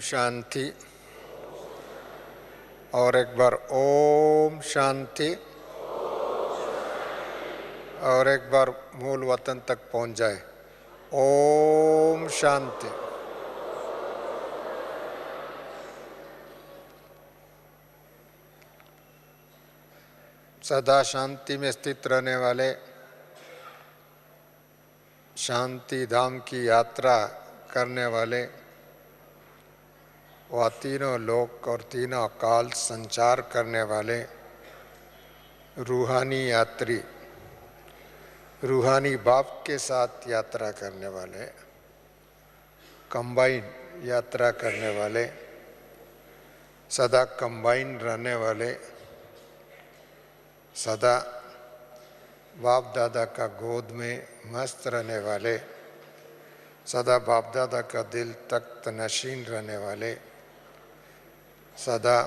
शांति। और एक बार ओम शांति। और एक बार मूल वतन तक पहुंच जाए। ओम शांति। सदा शांति में स्थित रहने वाले, शांति धाम की यात्रा करने वाले, वह तीनों लोक और तीनों काल संचार करने वाले रूहानी यात्री, रूहानी बाप के साथ यात्रा करने वाले, कंबाइन यात्रा करने वाले, सदा कंबाइन रहने वाले, सदा बाप दादा का गोद में मस्त रहने वाले, सदा बाप दादा का दिल तख्त नशीन रहने वाले, सदा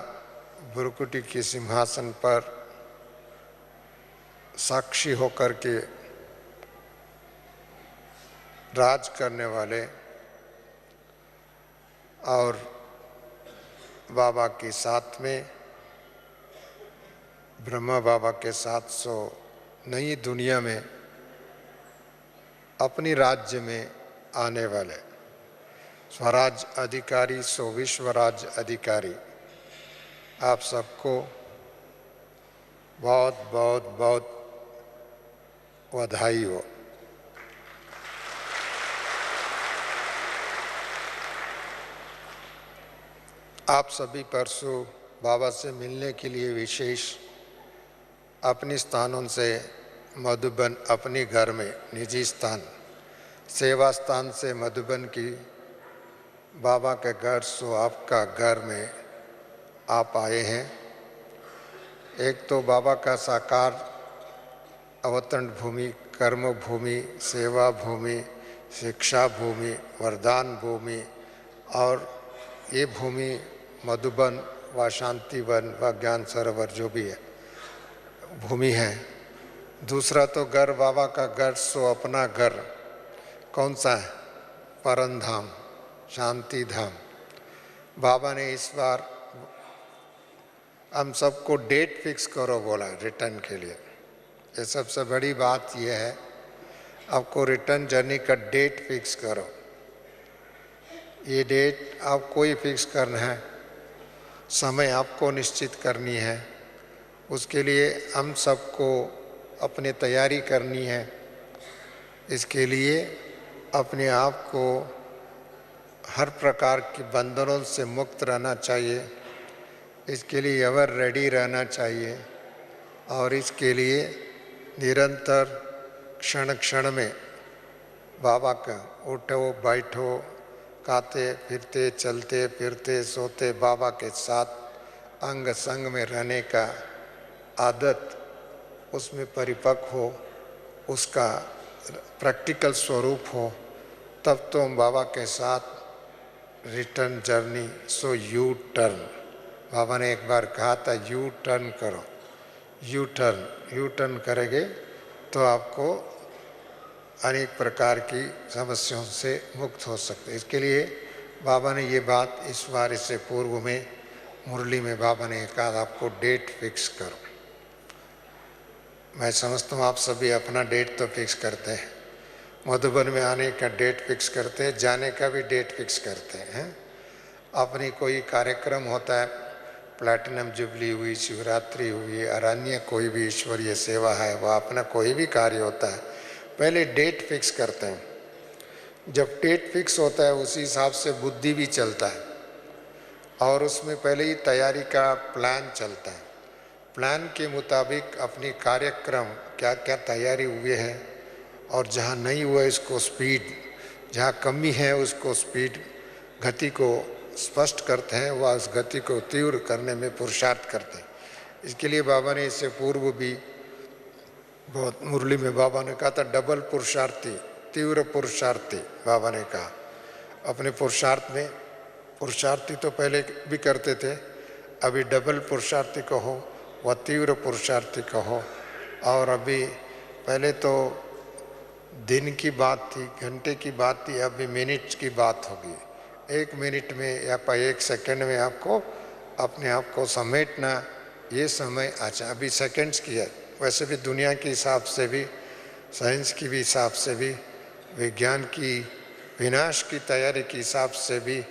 भ्रुकुटी के सिंहासन पर साक्षी होकर के राज करने वाले और बाबा के साथ में, ब्रह्मा बाबा के साथ सो नई दुनिया में अपनी राज्य में आने वाले स्वराज अधिकारी सो विश्वराज अधिकारी, आप सबको बहुत बहुत बहुत बधाई हो। आप सभी परसों बाबा से मिलने के लिए विशेष अपनी स्थानों से मधुबन, अपने घर में निजी स्थान, सेवा स्थान से मधुबन की बाबा के घर सो आपका घर में आप आए हैं। एक तो बाबा का साकार अवतरण भूमि, कर्म भूमि, सेवा भूमि, शिक्षा भूमि, वरदान भूमि, और ये भूमि मधुबन व शांतिवन व ज्ञान सरोवर जो भी है भूमि है। दूसरा तो घर, बाबा का घर सो अपना घर कौन सा है? परम धाम, शांति धाम। बाबा ने इस बार हम सबको डेट फिक्स करो बोला रिटर्न के लिए। ये सबसे बड़ी बात यह है, आपको रिटर्न जर्नी का डेट फिक्स करो। ये डेट आप कोई फिक्स करना है, समय आपको निश्चित करनी है, उसके लिए हम सबको अपनी तैयारी करनी है। इसके लिए अपने आप को हर प्रकार के बंधनों से मुक्त रहना चाहिए। इसके लिए एवर रेडी रहना चाहिए और इसके लिए निरंतर क्षण क्षण में बाबा का उठो बैठो, खाते फिरते, चलते फिरते, सोते बाबा के साथ अंग संग में रहने का आदत उसमें परिपक्व हो, उसका प्रैक्टिकल स्वरूप हो, तब तो हम बाबा के साथ return journey so U turn. बाबा ने एक बार कहा था यू टर्न करो, यू टर्न करेंगे तो आपको अनेक प्रकार की समस्याओं से मुक्त हो सकते। इसके लिए बाबा ने ये बात इस बार, इससे पूर्व में मुरली में बाबा ने कहा आपको डेट फिक्स करो। मैं समझता हूँ आप सभी अपना डेट तो फिक्स करते हैं, मधुबन में आने का डेट फिक्स करते हैं, जाने का भी डेट फिक्स करते हैं। अपनी कोई कार्यक्रम होता है, प्लैटिनम जुबली हुई, शिवरात्रि हुई, अरण्य कोई भी ईश्वरीय सेवा है, वह अपना कोई भी कार्य होता है, पहले डेट फिक्स करते हैं। जब डेट फिक्स होता है उसी हिसाब से बुद्धि भी चलता है और उसमें पहले ही तैयारी का प्लान चलता है। प्लान के मुताबिक अपनी कार्यक्रम क्या क्या तैयारी हुए हैं और जहाँ नहीं हुआ इसको स्पीड, जहाँ कमी है उसको स्पीड, गति को स्पष्ट करते हैं, वह उस गति को तीव्र करने में पुरुषार्थ करते हैं। इसके लिए बाबा ने इससे पूर्व भी बहुत मुरली में बाबा ने कहा था डबल पुरुषार्थी, तीव्र पुरुषार्थी। बाबा ने कहा अपने पुरुषार्थ में, पुरुषार्थी तो पहले भी करते थे, अभी डबल पुरुषार्थी कहो, वह तीव्र पुरुषार्थी कहो। और अभी पहले तो दिन की बात थी, घंटे की बात थी, अभी मिनट्स की बात होगी। 1 मिनट में या 1 सेकंड में आपको अपने आप को समेटना, ये समय अच्छा अभी सेकंड्स की है। वैसे भी दुनिया के हिसाब से भी, साइंस की भी हिसाब से भी, विज्ञान की विनाश की तैयारी के हिसाब से भी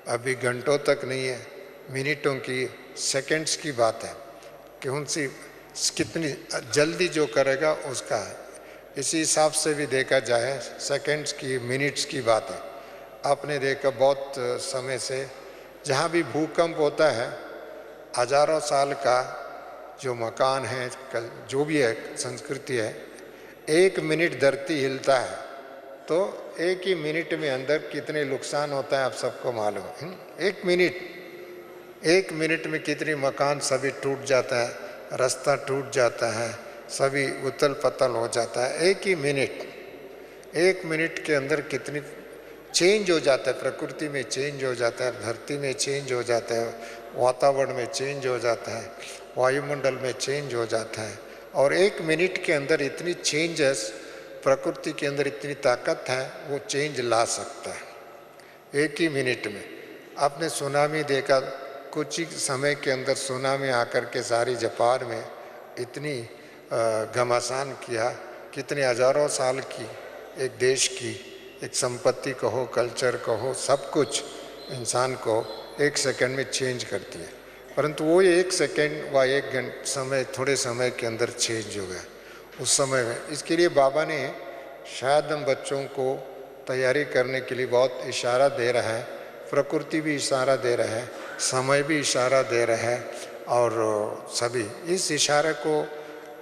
अभी घंटों तक नहीं है, मिनटों की, सेकंड्स की बात है कि उनसे कितनी जल्दी जो करेगा उसका है। इसी हिसाब से भी देखा जाए सेकंड्स की, मिनट्स की बात है। आपने देखा बहुत समय से जहाँ भी भूकंप होता है, हजारों साल का जो मकान है, जो भी है संस्कृति है, 1 मिनट धरती हिलता है तो 1 ही मिनट में अंदर कितने नुकसान होता है आप सबको मालूम है। 1 मिनट में कितनी मकान सभी टूट जाता है, रास्ता टूट जाता है, सभी उथल पथल हो जाता है। 1 मिनट के अंदर कितनी चेंज हो जाता है, प्रकृति में चेंज हो जाता है, धरती में चेंज हो जाता है, वातावरण में चेंज हो जाता है, वायुमंडल में चेंज हो जाता है। और 1 मिनट के अंदर इतनी चेंजेस, प्रकृति के अंदर इतनी ताकत है, वो चेंज ला सकता है 1 ही मिनट में। आपने सुनामी देखा, कुछ ही समय के अंदर सुनामी आकर के सारी जापान में इतनी घमासान किया, कितने हजारों साल की एक देश की एक संपत्ति कहो, कल्चर कहो, सब कुछ इंसान को 1 सेकंड में चेंज करती है। परंतु वो 1 सेकंड व 1 घंटे समय, थोड़े समय के अंदर चेंज हो गया उस समय में। इसके लिए बाबा ने शायद हम बच्चों को तैयारी करने के लिए बहुत इशारा दे रहा है, प्रकृति भी इशारा दे रहा है, समय भी इशारा दे रहा है, और सभी इस इशारे को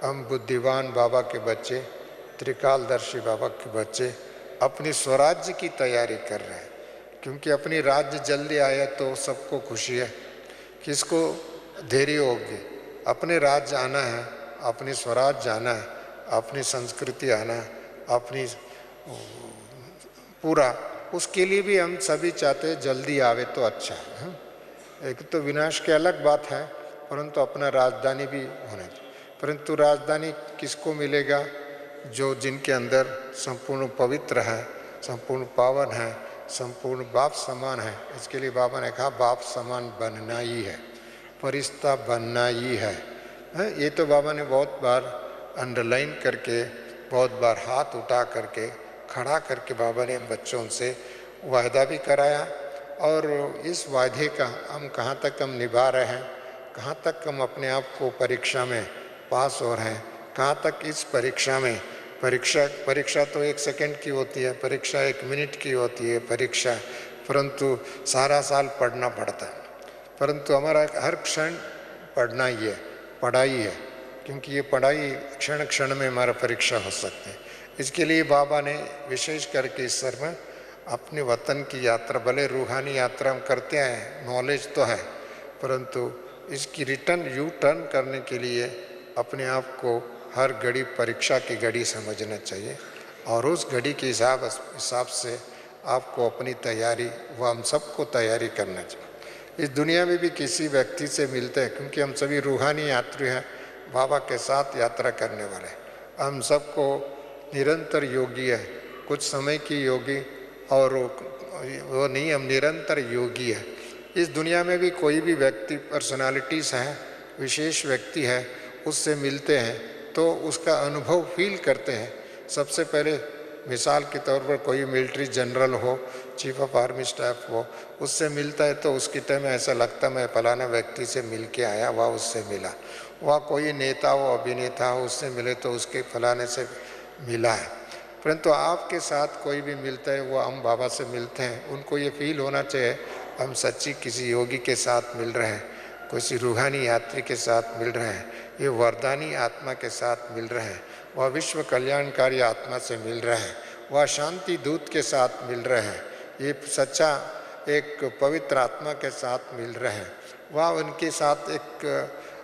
हम बुद्धिमान बाबा के बच्चे, त्रिकालदर्शी बाबा के बच्चे अपनी स्वराज्य की तैयारी कर रहे हैं। क्योंकि अपनी राज्य जल्दी आया तो सबको खुशी है, किसको देरी होगी। अपने राज्य आना है, अपनी स्वराज जाना है, अपनी संस्कृति आना है, अपनी पूरा, उसके लिए भी हम सभी चाहते हैं जल्दी आवे तो अच्छा है। एक तो विनाश की अलग बात है, परंतु अपना राजधानी भी होना चाहिए। परंतु राजधानी किसको मिलेगा? जो जिनके अंदर संपूर्ण पवित्र है, संपूर्ण पावन है, संपूर्ण बाप समान है। इसके लिए बाबा ने कहा बाप समान बनना ही है, फरिश्ता बनना ही है। ये तो बाबा ने बहुत बार अंडरलाइन करके, बहुत बार हाथ उठा करके, खड़ा करके बाबा ने बच्चों से वायदा भी कराया। और इस वायदे का हम कहाँ तक हम निभा रहे हैं, कहाँ तक हम अपने आप को परीक्षा में पास हो रहे हैं, कहाँ तक इस परीक्षा में, परीक्षा तो 1 सेकंड की होती है, परीक्षा 1 मिनट की होती है परीक्षा, परंतु सारा साल पढ़ना पड़ता है। परंतु हमारा हर क्षण पढ़ना ही है, पढ़ाई है, क्योंकि ये पढ़ाई क्षण क्षण में हमारा परीक्षा हो सकती है। इसके लिए बाबा ने विशेष करके इस सर में अपने वतन की यात्रा, भले रूहानी यात्रा हम करते हैं, नॉलेज तो है, परंतु इसकी यू टर्न करने के लिए अपने आप को हर घड़ी परीक्षा की घड़ी समझना चाहिए। और उस घड़ी के हिसाब से आपको अपनी तैयारी, व हम सबको तैयारी करना चाहिए। इस दुनिया में भी किसी व्यक्ति से मिलते हैं, क्योंकि हम सभी रूहानी यात्री हैं, बाबा के साथ यात्रा करने वाले। हम सबको निरंतर योगी है, कुछ समय की योगी और वो नहीं, हम निरंतर योगी है। इस दुनिया में भी कोई भी व्यक्ति, पर्सनालिटीज़ हैं, विशेष व्यक्ति है, उससे मिलते हैं तो उसका अनुभव फील करते हैं। सबसे पहले मिसाल के तौर पर कोई मिलिट्री जनरल हो, चीफ ऑफ आर्मी स्टाफ हो, उससे मिलता है तो उसकी टाइम ऐसा लगता मैं फलाना व्यक्ति से मिल के आया, वह उससे मिला। वह कोई नेता हो, अभिनेता हो, उससे मिले तो उसके फलाने से मिला है। परंतु आपके साथ कोई भी मिलता है, वो हम बाबा से मिलते हैं, उनको ये फील होना चाहिए हम सच्ची किसी योगी के साथ मिल रहे हैं, किसी रूहानी यात्री के साथ मिल रहे हैं, ये वरदानी आत्मा के साथ मिल रहे हैं, वह विश्व कल्याणकारी आत्मा से मिल रहे हैं, वह शांति दूत के साथ मिल रहे हैं, ये सच्चा एक पवित्र आत्मा के साथ मिल रहे हैं। वह उनके साथ एक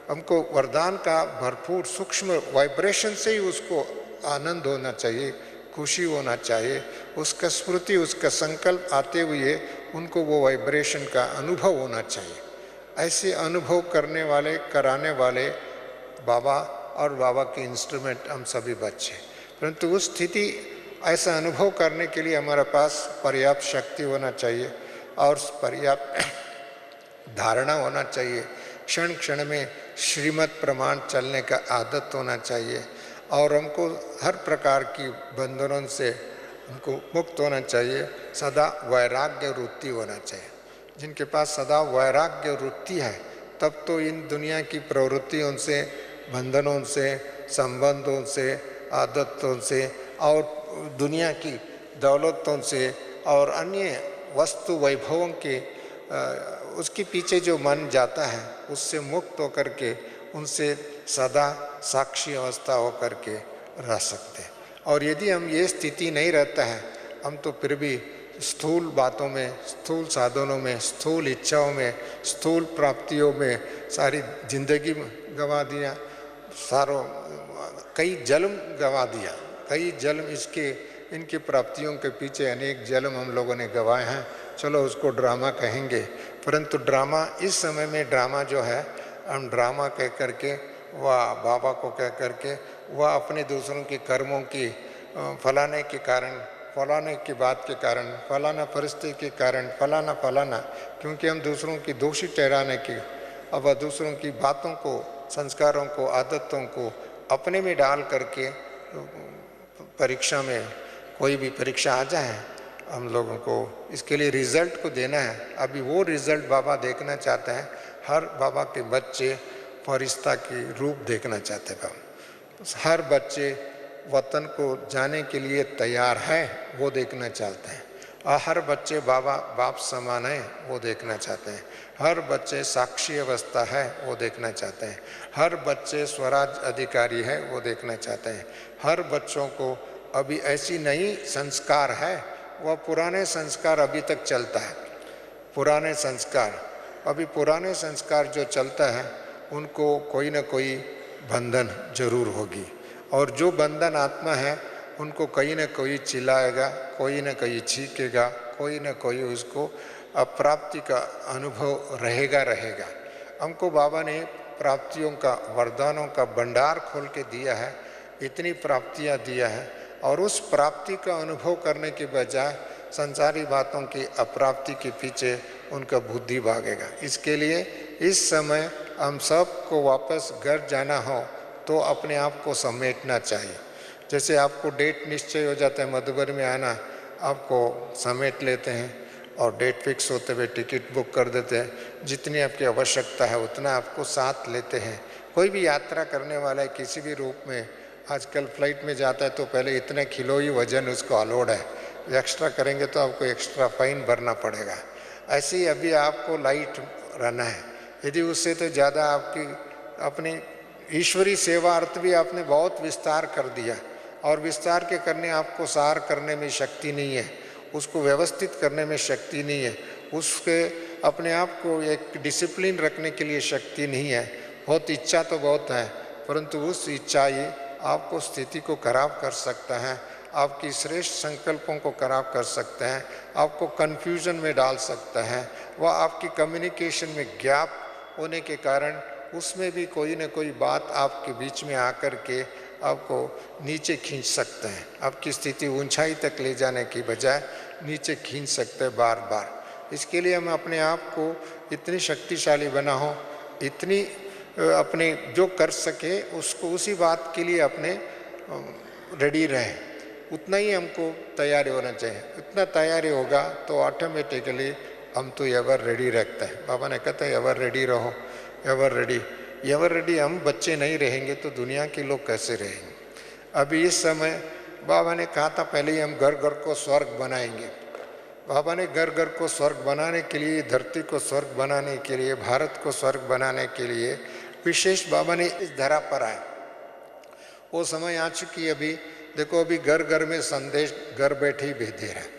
हमको वरदान का भरपूर सूक्ष्म वाइब्रेशन से ही उसको आनंद होना चाहिए, खुशी होना चाहिए, उसका स्मृति, उसका संकल्प आते हुए उनको वो वाइब्रेशन का अनुभव होना चाहिए। ऐसे अनुभव करने वाले, कराने वाले बाबा और बाबा के इंस्ट्रूमेंट हम सभी बच्चे। परंतु उस स्थिति, ऐसा अनुभव करने के लिए हमारे पास पर्याप्त शक्ति होना चाहिए, और पर्याप्त धारणा होना चाहिए। क्षण क्षण में श्रीमत प्रमाण चलने का आदत होना चाहिए और हमको हर प्रकार की बंधनों से हमको मुक्त होना चाहिए। सदा वैराग्य वृत्ति होना चाहिए। जिनके पास सदा वैराग्य वृत्ति है तब तो इन दुनिया की प्रवृत्तियों से, बंधनों से, संबंधों से, आदतों से और दुनिया की दौलतों से और अन्य वस्तु वैभवों के उसके पीछे जो मन जाता है उससे मुक्त होकर के उनसे सदा साक्षी अवस्था होकर के रह सकते हैं। और यदि हम ये स्थिति नहीं रहता है, हम तो फिर भी स्थूल बातों में, स्थूल साधनों में, स्थूल इच्छाओं में, स्थूल प्राप्तियों में सारी जिंदगी गंवा दिया, कई जन्म गंवा दिया, कई जन्म इनकी प्राप्तियों के पीछे अनेक जन्म हम लोगों ने गंवाए हैं। चलो उसको ड्रामा कहेंगे, परंतु ड्रामा इस समय में ड्रामा जो है हम ड्रामा कह करके वह बाबा को कह करके वह अपने दूसरों के कर्मों की फलाने के कारण, फलाने की बात के कारण, फलाना परिस्थिति के कारण, फलाना क्योंकि हम दूसरों की दोषी ठहराने की, अब दूसरों की बातों को, संस्कारों को, आदतों को अपने में डाल करके परीक्षा में कोई भी परीक्षा आ जाए हम लोगों को इसके लिए रिजल्ट को देना है। अभी वो रिजल्ट बाबा देखना चाहते हैं। हर बाबा के बच्चे फरिश्ता की रूप देखना चाहते हैं बाबा। हर बच्चे वतन को जाने के लिए तैयार है वो देखना चाहते हैं। और हर बच्चे बाबा बाप समान है वो देखना चाहते हैं। हर बच्चे साक्षी अवस्था है वो देखना चाहते हैं। हर बच्चे स्वराज अधिकारी है वो देखना चाहते हैं। हर बच्चों को अभी ऐसी नई संस्कार है, वह पुराने संस्कार अभी तक चलता है। पुराने संस्कार, अभी पुराने संस्कार जो चलता है उनको कोई ना कोई बंधन जरूर होगी और जो बंधन आत्मा है उनको कहीं ना कोई चिल्लाएगा, कोई ना कोई छीकेगा, कोई ना कोई उसको अप्राप्ति का अनुभव रहेगा। हमको बाबा ने प्राप्तियों का, वरदानों का भंडार खोल के दिया है, इतनी प्राप्तियां दिया है और उस प्राप्ति का अनुभव करने के बजाय संसारी बातों की अप्राप्ति के पीछे उनका बुद्धि भागेगा। इसके लिए इस समय हम सबको वापस घर जाना हो तो अपने आप को समेटना चाहिए। जैसे आपको डेट निश्चय हो जाता है मधुबन में आना, आपको समेट लेते हैं और डेट फिक्स होते हुए टिकट बुक कर देते हैं। जितनी आपकी आवश्यकता है उतना आपको साथ लेते हैं। कोई भी यात्रा करने वाला है किसी भी रूप में, आजकल फ्लाइट में जाता है तो पहले इतने किलो ही वजन उसको अलाउड है, एक्स्ट्रा करेंगे तो आपको एक्स्ट्रा फाइन भरना पड़ेगा। ऐसे ही अभी आपको लाइट रहना है। यदि उससे तो ज़्यादा आपकी अपनी ईश्वरी सेवा अर्थ भी आपने बहुत विस्तार कर दिया और विस्तार के करने आपको सार करने में शक्ति नहीं है, उसको व्यवस्थित करने में शक्ति नहीं है, उसके अपने आप को एक डिसिप्लिन रखने के लिए शक्ति नहीं है। बहुत इच्छा तो बहुत है परंतु उस इच्छा ही आपको स्थिति को खराब कर सकता है, आपकी श्रेष्ठ संकल्पों को खराब कर सकते हैं, आपको कन्फ्यूजन में डाल सकता है। वह आपकी कम्युनिकेशन में गैप होने के कारण उसमें भी कोई ना कोई बात आपके बीच में आकर के आपको नीचे खींच सकते हैं। आपकी स्थिति ऊंचाई तक ले जाने की बजाय नीचे खींच सकते हैं बार बार। इसके लिए हम अपने आप को इतनी शक्तिशाली बना हो, इतनी अपने जो कर सके उसको उसी बात के लिए अपने रेडी रहें, उतना ही हमको तैयारी होना चाहिए। उतना तैयारी होगा तो ऑटोमेटिकली हम तो एवर रेडी रखते हैं। बाबा ने कहते हैं एवर रेडी रहो, एवर रेडी। एवर रेडी हम बच्चे नहीं रहेंगे तो दुनिया के लोग कैसे रहेंगे। अभी इस समय बाबा ने कहा था पहले ही हम घर घर को स्वर्ग बनाएंगे। बाबा ने घर घर को स्वर्ग बनाने के लिए, धरती को स्वर्ग बनाने के लिए, भारत को स्वर्ग बनाने के लिए विशेष बाबा ने इस धरा पर आए। वो समय आ चुकी। अभी देखो अभी घर घर में संदेश घर बैठे ही भेज दे रहा है,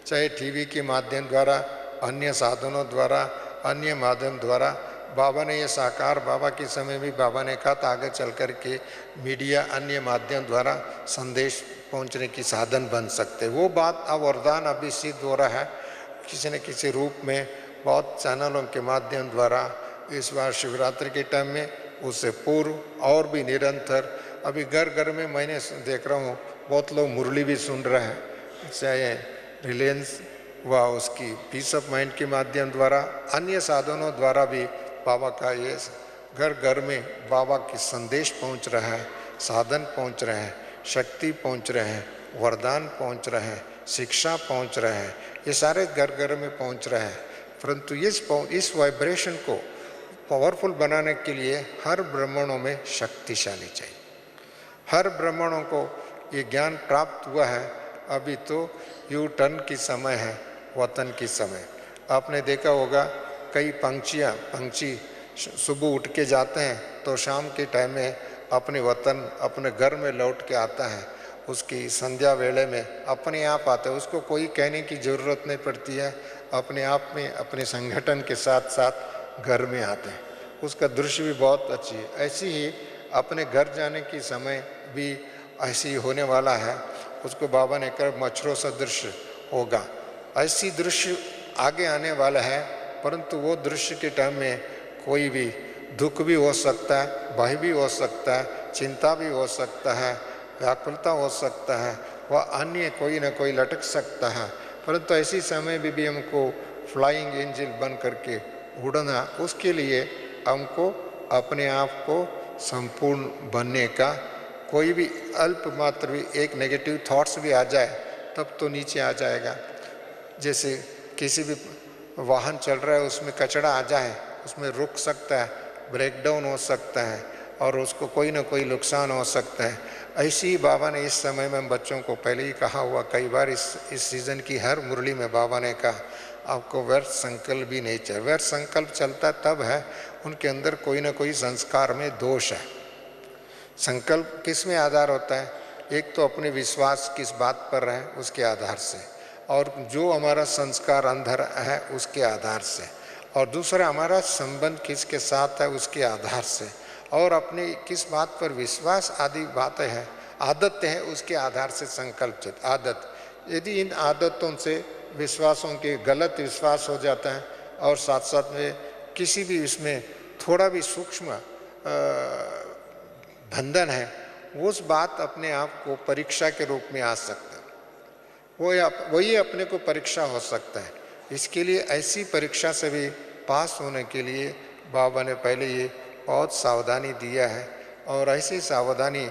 चाहे टीवी के माध्यम द्वारा, अन्य साधनों द्वारा, अन्य माध्यम द्वारा। बाबा ने ये साकार, बाबा के समय भी बाबा ने कहा था आगे चल कर के मीडिया अन्य माध्यम द्वारा संदेश पहुंचने की साधन बन सकते। वो बात अब वरदान अभी सिद्ध हो रहा है किसी न किसी रूप में, बहुत चैनलों के माध्यम द्वारा। इस बार शिवरात्रि के टाइम में, उससे पूर्व और भी निरंतर अभी घर घर में मैंने देख रहा हूँ बहुत लोग मुरली भी सुन रहे हैं, चाहे रिलायंस व उसकी पीस ऑफ माइंड के माध्यम द्वारा, अन्य साधनों द्वारा भी बाबा का ये घर घर में बाबा की संदेश पहुंच रहा है, साधन पहुंच रहे हैं, शक्ति पहुंच रहे हैं, वरदान पहुंच रहे हैं, शिक्षा पहुंच रहे हैं, ये सारे घर घर में पहुंच रहे हैं। परंतु इस वाइब्रेशन को पावरफुल बनाने के लिए हर ब्राह्मणों में शक्तिशाली चाहिए। हर ब्राह्मणों को ये ज्ञान प्राप्त हुआ है। अभी तो यू टर्न की समय है, वतन की समय। आपने देखा होगा कई पंछी सुबह उठ के जाते हैं तो शाम के टाइम में अपने वतन, अपने घर में लौट के आता है। उसकी संध्या वेले में अपने आप आता है, उसको कोई कहने की ज़रूरत नहीं पड़ती है, अपने आप में अपने संगठन के साथ साथ घर में आते हैं। उसका दृश्य भी बहुत अच्छी है। ऐसी ही अपने घर जाने की समय भी ऐसी होने वाला है। उसको बाबा ने कहा मच्छरों सदृश होगा, ऐसी दृश्य आगे आने वाला है। परंतु वो दृश्य के टाइम में कोई भी दुख भी हो सकता है, भय भी हो सकता है, चिंता भी हो सकता है, व्याकुलता हो सकता है, वह अन्य कोई ना कोई लटक सकता है। परंतु ऐसी समय भी हमको फ्लाइंग एंजल बन करके उड़ना, उसके लिए हमको अपने आप को संपूर्ण बनने का, कोई भी अल्प मात्र भी एक नेगेटिव थॉट्स भी आ जाए तब तो नीचे आ जाएगा। जैसे किसी भी वाहन चल रहा है, उसमें कचरा आ जाए, उसमें रुक सकता है, ब्रेक डाउन हो सकता है और उसको कोई ना कोई नुकसान हो सकता है। ऐसी ही बाबा ने इस समय में बच्चों को पहले ही कहा हुआ कई बार, इस सीज़न की हर मुरली में बाबा ने कहा आपको व्यर्थ संकल्प भी नहीं चाहिए। व्यर्थ संकल्प चलता तब है उनके अंदर कोई ना कोई संस्कार में दोष है। संकल्प किस में आधार होता है? एक तो अपने विश्वास किस बात पर है उसके आधार से, और जो हमारा संस्कार अंदर है उसके आधार से, और दूसरा हमारा संबंध किसके साथ है उसके आधार से, और अपने किस बात पर विश्वास आदि बातें हैं, आदत है, उसके आधार से संकल्प आदत। यदि इन आदतों से विश्वासों के गलत विश्वास हो जाता है और साथ साथ में किसी भी इसमें थोड़ा भी सूक्ष्म बंधन है, उस बात अपने आप को परीक्षा के रूप में आ सकता है, वही अपने को परीक्षा हो सकता है। इसके लिए ऐसी परीक्षा से भी पास होने के लिए बाबा ने पहले ये बहुत सावधानी दिया है, और ऐसी सावधानी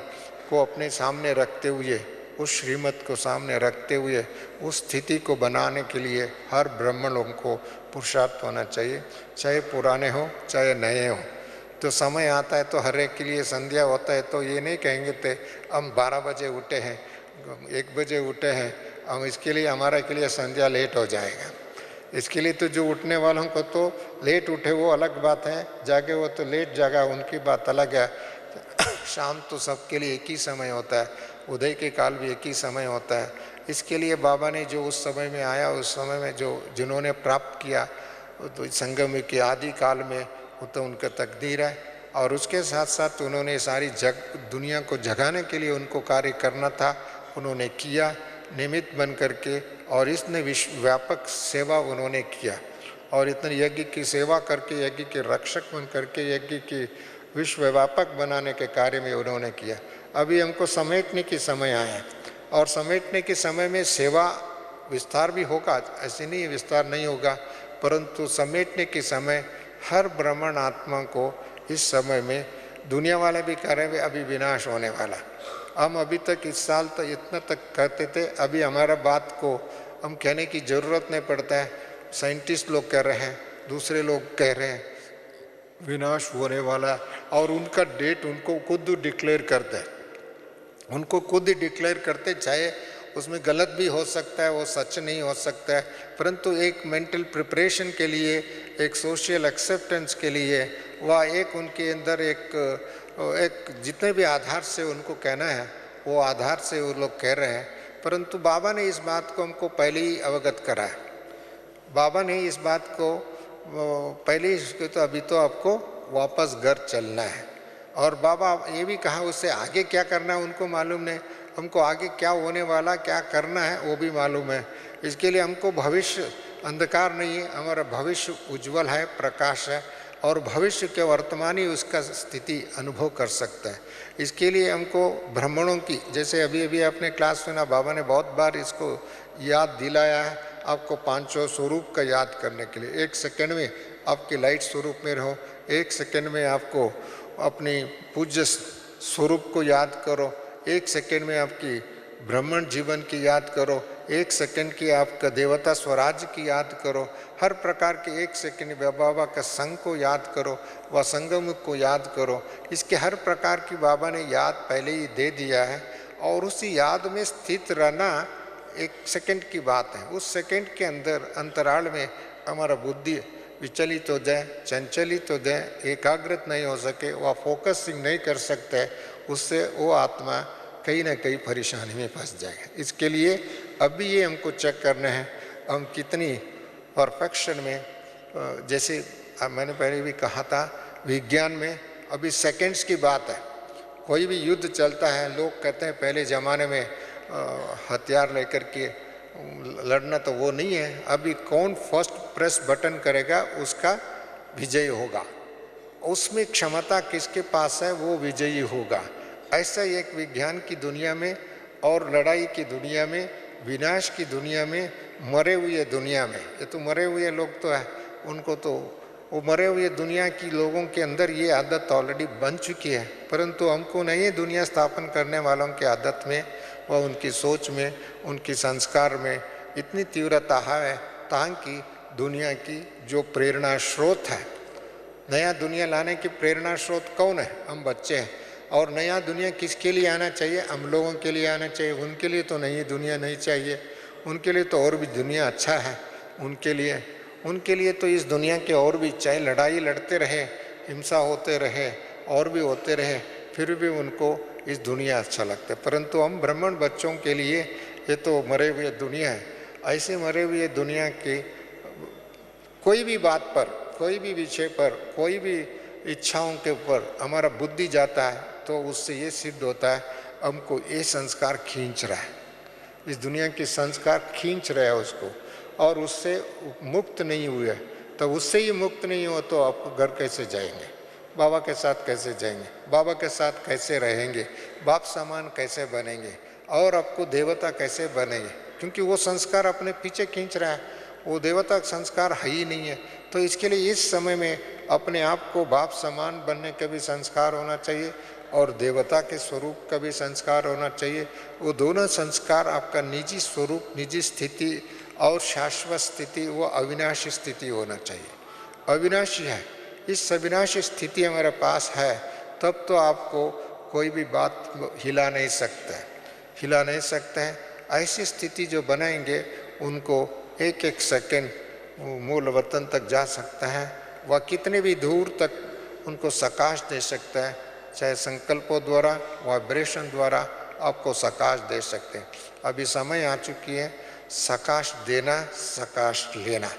को अपने सामने रखते हुए, उस श्रीमत को सामने रखते हुए उस स्थिति को बनाने के लिए हर ब्राह्मणों को पुरुषार्थ होना चाहिए, चाहे पुराने हो चाहे नए हो। तो समय आता है तो हर एक के लिए संध्या होता है, तो ये नहीं कहेंगे थे हम 12 बजे उठे हैं, 1 बजे उठे हैं, हम इसके लिए हमारा के लिए संध्या लेट हो जाएगा। इसके लिए तो जो उठने वालों को तो लेट उठे वो अलग बात है, जागे वो तो लेट जागा उनकी बात अलग है। शाम तो सबके लिए एक ही समय होता है, उदय के काल भी एक ही समय होता है। इसके लिए बाबा ने जो उस समय में आया, उस समय में जो जिन्होंने प्राप्त किया, तो संगम के आदि काल में वो तो उनका तकदीर है, और उसके साथ साथ उन्होंने सारी दुनिया को जगाने के लिए उनको कार्य करना था, उन्होंने किया निमित्त बन करके, और इसने विश्व व्यापक सेवा उन्होंने किया, और इतने यज्ञ की सेवा करके, यज्ञ के रक्षक बन करके यज्ञ की विश्व व्यापक बनाने के कार्य में उन्होंने किया। अभी हमको समेटने की समय आया, और समेटने के समय में सेवा विस्तार भी होगा, ऐसे नहीं विस्तार नहीं होगा, परंतु समेटने के समय हर ब्राह्मण आत्मा को इस समय में दुनिया वाले भी कह रहे हैं अभी विनाश होने वाला। हम अभी तक इस साल तो इतना तक कहते थे, अभी हमारा बात को हम कहने की ज़रूरत नहीं पड़ता है। साइंटिस्ट लोग कह रहे हैं, दूसरे लोग कह रहे हैं विनाश होने वाला, और उनका डेट उनको खुद डिक्लेयर करते हैं, उनको खुद ही डिक्लेयर करते, चाहे उसमें गलत भी हो सकता है, वो सच नहीं हो सकता है, परंतु एक मेंटल प्रिपरेशन के लिए, एक सोशल एक्सेप्टेंस के लिए, वह एक उनके अंदर एक जितने भी आधार से उनको कहना है वो आधार से वो लोग कह रहे हैं। परंतु बाबा ने इस बात को हमको पहले ही अवगत करा है। बाबा ने इस बात को पहले ही, तो अभी तो आपको वापस घर चलना है, और बाबा ये भी कहा उससे आगे क्या करना है उनको मालूम नहीं, हमको आगे क्या होने वाला, क्या करना है वो भी मालूम है। इसके लिए हमको भविष्य अंधकार नहीं है, हमारा भविष्य उज्जवल है, प्रकाश है, और भविष्य के वर्तमान ही उसका स्थिति अनुभव कर सकता है। इसके लिए हमको ब्राह्मणों की, जैसे अभी अभी आपने क्लास सुना, बाबा ने बहुत बार इसको याद दिलाया है, आपको पांचों स्वरूप का याद करने के लिए। एक सेकंड में आपकी लाइट स्वरूप में रहो, एक सेकंड में आपको अपनी पूज्य स्वरूप को याद करो, एक सेकंड में आपकी ब्राह्मण जीवन की याद करो, एक सेकंड की आपका देवता स्वराज्य की याद करो, हर प्रकार के एक सेकंड बाबा का संग को याद करो, व संगम को याद करो। इसके हर प्रकार की बाबा ने याद पहले ही दे दिया है और उसी याद में स्थित रहना एक सेकंड की बात है। उस सेकंड के अंदर अंतराल में हमारा बुद्धि विचलित हो जाए, चंचलित हो जाए, एकाग्रत नहीं हो सके, वह फोकसिंग नहीं कर सकते, उससे वो आत्मा कहीं ना कहीं परेशानी में फंस जाएगा। इसके लिए अभी ये हमको चेक करना है हम कितनी परफेक्शन में, जैसे मैंने पहले भी कहा था विज्ञान में अभी सेकंड्स की बात है। कोई भी युद्ध चलता है, लोग कहते हैं पहले ज़माने में हथियार लेकर के लड़ना तो वो नहीं है, अभी कौन फर्स्ट प्रेस बटन करेगा उसका विजयी होगा, उसमें क्षमता किसके पास है वो विजयी होगा। ऐसा एक विज्ञान की दुनिया में और लड़ाई की दुनिया में, विनाश की दुनिया में, मरे हुए दुनिया में, ये तो मरे हुए लोग तो है, उनको तो वो मरे हुए दुनिया की लोगों के अंदर ये आदत ऑलरेडी बन चुकी है, परंतु हमको नई दुनिया स्थापन करने वालों की आदत में व उनकी सोच में, उनकी संस्कार में इतनी तीव्रता है ताकि दुनिया की जो प्रेरणा स्रोत है, नया दुनिया लाने की प्रेरणा स्रोत कौन है? हम बच्चे हैं। और नया दुनिया किसके लिए आना चाहिए? हम लोगों के लिए आना चाहिए। उनके लिए तो नई दुनिया नहीं चाहिए, उनके लिए तो और भी दुनिया अच्छा है। उनके लिए तो इस दुनिया के और भी, चाहे लड़ाई लड़ते रहे, हिंसा होते रहे, और भी होते रहे, फिर भी उनको इस दुनिया अच्छा लगता है। परंतु हम ब्राह्मण बच्चों के लिए ये तो मरे हुए दुनिया है। ऐसे मरे हुए दुनिया के कोई भी बात पर, कोई भी विषय पर, कोई भी इच्छाओं के ऊपर हमारा बुद्धि जाता है तो उससे ये सिद्ध होता है हमको ये संस्कार खींच रहा है, इस दुनिया के संस्कार खींच रहे हैं उसको, और उससे मुक्त नहीं हुए। तो उससे ही मुक्त नहीं हो तो आप घर कैसे जाएंगे? बाबा के साथ कैसे जाएंगे? बाबा के साथ कैसे रहेंगे? बाप समान कैसे बनेंगे? और आपको देवता कैसे बनेंगे? क्योंकि वो संस्कार अपने पीछे खींच रहा है, वो देवता संस्कार है ही नहीं है। तो इसके लिए इस समय में अपने आप को बाप समान बनने का भी संस्कार होना चाहिए और देवता के स्वरूप का भी संस्कार होना चाहिए। वो दोनों संस्कार आपका निजी स्वरूप, निजी स्थिति और शाश्वत स्थिति, वो अविनाशी स्थिति होना चाहिए। अविनाशी है, इस अविनाशी स्थिति हमारे पास है, तब तो आपको कोई भी बात हिला नहीं सकता है। ऐसी स्थिति जो बनाएंगे उनको एक एक सेकंड मूल वतन तक जा सकता है, वह कितने भी दूर तक उनको सकाश दे सकता है, चाहे संकल्पों द्वारा, वाइब्रेशन द्वारा आपको सकाश दे सकते हैं। अभी समय आ चुकी है सकाश देना, सकाश लेना।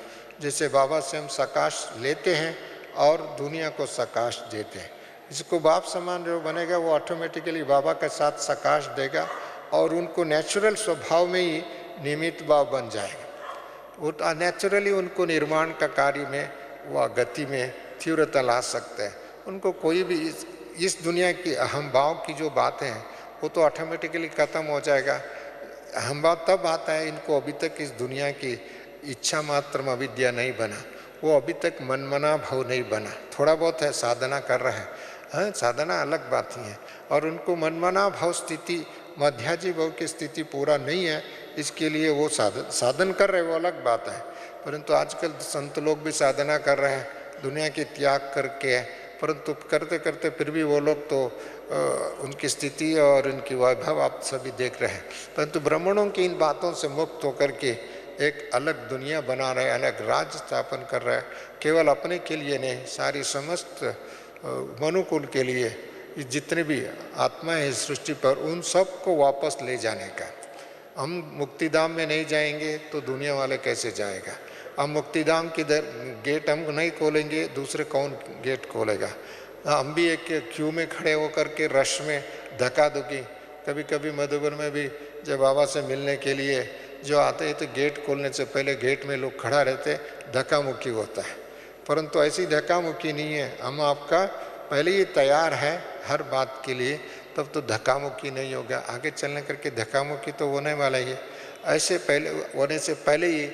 जैसे बाबा से हम सकाश लेते हैं और दुनिया को सकाश देते हैं। इसको बाप समान जो बनेगा वो ऑटोमेटिकली बाबा के साथ सकाश देगा और उनको नेचुरल स्वभाव में ही निमित्त भाव बन जाएगा। वो नेचुरली उनको निर्माण का कार्य में वह गति में तीव्रता ला सकते हैं। उनको कोई भी इस दुनिया की अहम भाव की जो बातें हैं वो तो ऑटोमेटिकली ख़त्म हो जाएगा। अहम भाव तब आता है, इनको अभी तक इस दुनिया की इच्छा मात्र में अविद्या नहीं बना, वो अभी तक मनमना भाव नहीं बना। थोड़ा बहुत है, साधना कर रहा है, हाँ साधना अलग बात ही है, और उनको मनमना भाव स्थिति, मध्याजी भाव की स्थिति पूरा नहीं है, इसके लिए वो साधन कर रहे, वो अलग बात है। परंतु आजकल संत लोग भी साधना कर रहे हैं, दुनिया की त्याग करके है, परंतु करते करते फिर भी वो लोग तो उनकी स्थिति और उनकी वैभव आप सभी देख रहे हैं। परंतु ब्राह्मणों की इन बातों से मुक्त होकर के एक अलग दुनिया बना रहे, अलग राज्य स्थापन कर रहे हैं, केवल अपने के लिए नहीं, सारी समस्त मनुकुल के लिए, जितने भी आत्माएं हैं सृष्टि पर, उन सब को वापस ले जाने का। हम मुक्तिधाम में नहीं जाएंगे तो दुनिया वाले कैसे जाएगा? हम मुक्तिधाम की गेट हम नहीं खोलेंगे, दूसरे कौन गेट खोलेगा? हम भी एक क्यू में खड़े होकर के रश में धक्का धुकी, कभी कभी मधुबन में भी जब बाबा से मिलने के लिए जो आते हैं तो गेट खोलने से पहले गेट में लोग खड़ा रहते, धक्का मुक्की होता है। परंतु ऐसी धक्का मुक्की नहीं है, हम आपका पहले ही तैयार है हर बात के लिए, तब तो धक्का मुक्की नहीं होगा। आगे चलने करके धक्का मुक्की तो होने वाला ही है। ऐसे पहले होने से पहले ही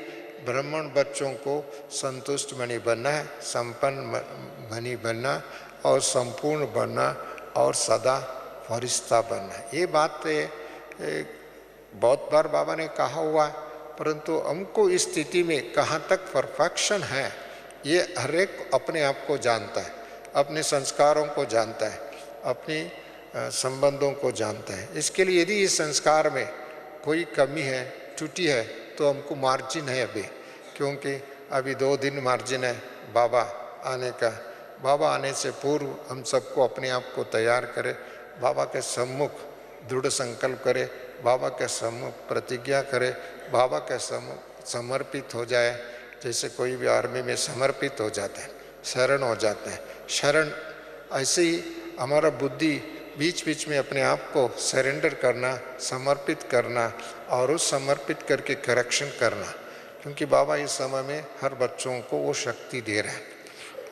ब्राह्मण बच्चों को संतुष्ट मणि बनना है, संपन्न मणि बनना और संपूर्ण बनना और सदा फरिश्ता बनना है। ये बात बहुत बार बाबा ने कहा हुआ है, परंतु हमको इस स्थिति में कहाँ तक परफेक्शन है ये हर एक अपने आप को जानता है, अपने संस्कारों को जानता है, अपनी संबंधों को जानता है। इसके लिए यदि इस संस्कार में कोई कमी है, त्रुटि है, तो हमको मार्जिन है अभी, क्योंकि अभी 2 दिन मार्जिन है बाबा आने का। बाबा आने से पूर्व हम सबको अपने आप को तैयार करें, बाबा के सम्मुख दृढ़ संकल्प करें, बाबा के सम्मुख प्रतिज्ञा करे, बाबा के सम्मुख समर्पित हो जाए। जैसे कोई भी आर्मी में समर्पित हो जाता है, शरण हो जाता है। शरण ऐसे ही हमारा बुद्धि बीच बीच में अपने आप को सरेंडर करना, समर्पित करना और उस समर्पित करके करेक्शन करना, क्योंकि बाबा इस समय में हर बच्चों को वो शक्ति दे रहा है।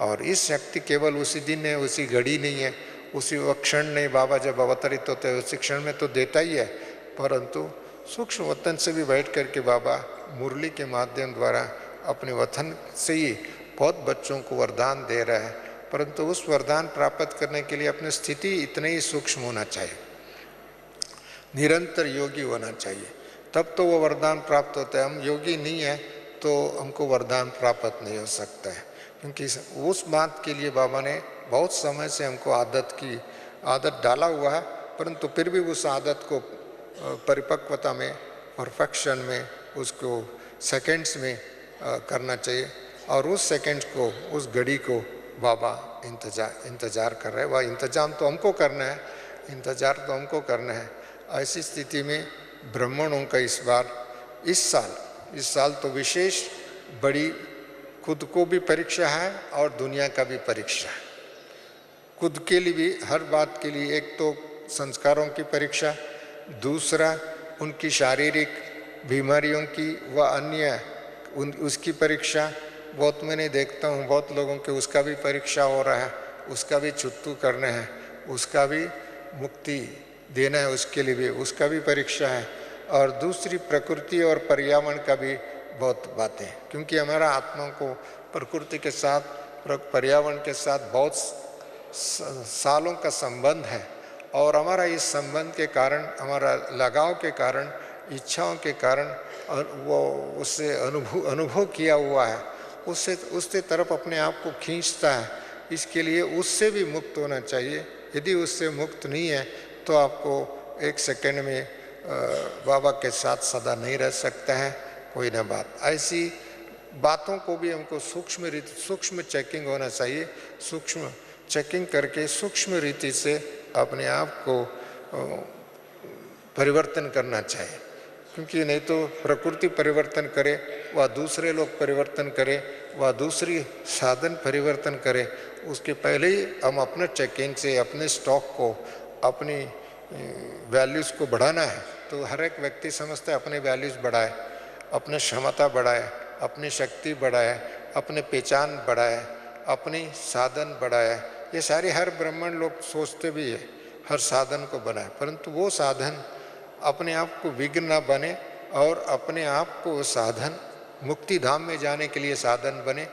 और इस शक्ति केवल उसी दिन है, उसी घड़ी नहीं है, उसी क्षण नहीं। बाबा जब अवतरित होते हैं उसी क्षण में तो देता ही है, परंतु सूक्ष्म वतन से भी बैठ करके बाबा मुरली के माध्यम द्वारा अपने वतन से ही बहुत बच्चों को वरदान दे रहा है। परंतु उस वरदान प्राप्त करने के लिए अपनी स्थिति इतने ही सूक्ष्म होना चाहिए, निरंतर योगी होना चाहिए, तब तो वो वरदान प्राप्त होता है। हम योगी नहीं है तो हमको वरदान प्राप्त नहीं हो सकता है, क्योंकि उस बात के लिए बाबा ने बहुत समय से हमको आदत डाला हुआ है, परंतु फिर भी उस आदत को परिपक्वता में, परफेक्शन में, उसको सेकंड्स में करना चाहिए। और उस सेकंड्स को, उस घड़ी को बाबा इंतजार कर रहे हैं। वह इंतजाम तो हमको करना है, इंतजार तो हमको करना है। ऐसी स्थिति में ब्राह्मणों का इस साल तो विशेष बड़ी खुद को भी परीक्षा है और दुनिया का भी परीक्षा है। खुद के लिए भी हर बात के लिए, एक तो संस्कारों की परीक्षा, दूसरा उनकी शारीरिक बीमारियों की व अन्य उसकी परीक्षा। बहुत मैंने देखता हूँ बहुत लोगों के उसका भी परीक्षा हो रहा है, उसका भी छुट्टू करना है, उसका भी मुक्ति देना है, उसके लिए भी उसका भी परीक्षा है। और दूसरी प्रकृति और पर्यावरण का भी बहुत बातें, क्योंकि हमारा आत्मा को प्रकृति के साथ, पर्यावरण के साथ बहुत सालों का संबंध है। और हमारा इस संबंध के कारण, हमारा लगाव के कारण, इच्छाओं के कारण, और वो उससे अनुभव किया हुआ है, उससे तरफ अपने आप को खींचता है। इसके लिए उससे भी मुक्त होना चाहिए। यदि उससे मुक्त नहीं है तो आपको एक सेकंड में बाबा के साथ सदा नहीं रह सकता है। कोई ना बात, ऐसी बातों को भी हमको सूक्ष्म चेकिंग होना चाहिए। सूक्ष्म चेकिंग करके सूक्ष्म रीति से अपने आप को परिवर्तन करना चाहिए, क्योंकि नहीं तो प्रकृति परिवर्तन करे, वह दूसरे लोग परिवर्तन करे, वह दूसरी साधन परिवर्तन करे, उसके पहले ही हम अपने चेकिंग से अपने स्टॉक को, अपनी वैल्यूज़ को बढ़ाना है। तो हर एक व्यक्ति समझता है अपने वैल्यूज़ बढ़ाए, अपने क्षमता बढ़ाए, अपनी शक्ति बढ़ाए, अपने पहचान बढ़ाए, अपनी साधन बढ़ाए। ये सारे हर ब्राह्मण लोग सोचते भी है, हर साधन को बनाए, परंतु वो साधन अपने आप को विघ्न न बने और अपने आप को साधन मुक्ति धाम में जाने के लिए साधन बने,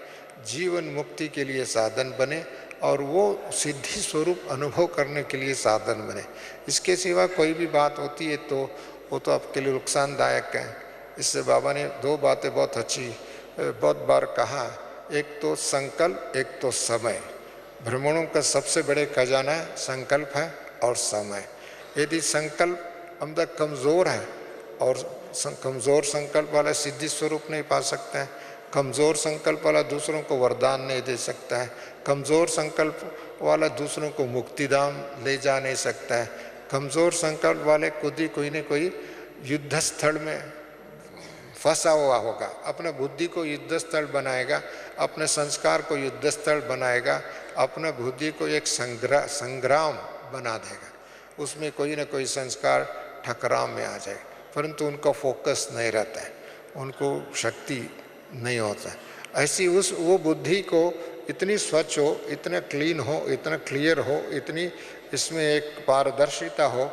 जीवन मुक्ति के लिए साधन बने और वो सिद्धि स्वरूप अनुभव करने के लिए साधन बने। इसके सिवा कोई भी बात होती है तो वो तो आपके लिए नुकसानदायक है। इससे बाबा ने 2 बातें बहुत अच्छी बहुत बार कहा, एक तो संकल्प, एक तो समय। ब्राह्मणों का सबसे बड़े खजाना है संकल्प है और समय। यदि संकल्प अंदर कमज़ोर है, और कमज़ोर संकल्प वाला सिद्धि स्वरूप नहीं पा सकता है, कमज़ोर संकल्प वाला दूसरों को वरदान नहीं दे सकता है, कमज़ोर संकल्प वाला दूसरों को मुक्तिधाम ले जा नहीं सकता है, कमज़ोर संकल्प वाले खुद ही कोई न कोई युद्ध स्थल में फंसा हुआ होगा, अपने बुद्धि को युद्ध स्थल बनाएगा, अपने संस्कार को युद्ध स्थल बनाएगा, अपने बुद्धि को एक संग्राम बना देगा। उसमें कोई ना कोई संस्कार ठकराव में आ जाए, परंतु उनका फोकस नहीं रहता है, उनको शक्ति नहीं होता। ऐसी वो बुद्धि को इतनी स्वच्छ हो, इतना क्लीन हो, इतना क्लियर हो, इतनी इसमें एक पारदर्शिता हो,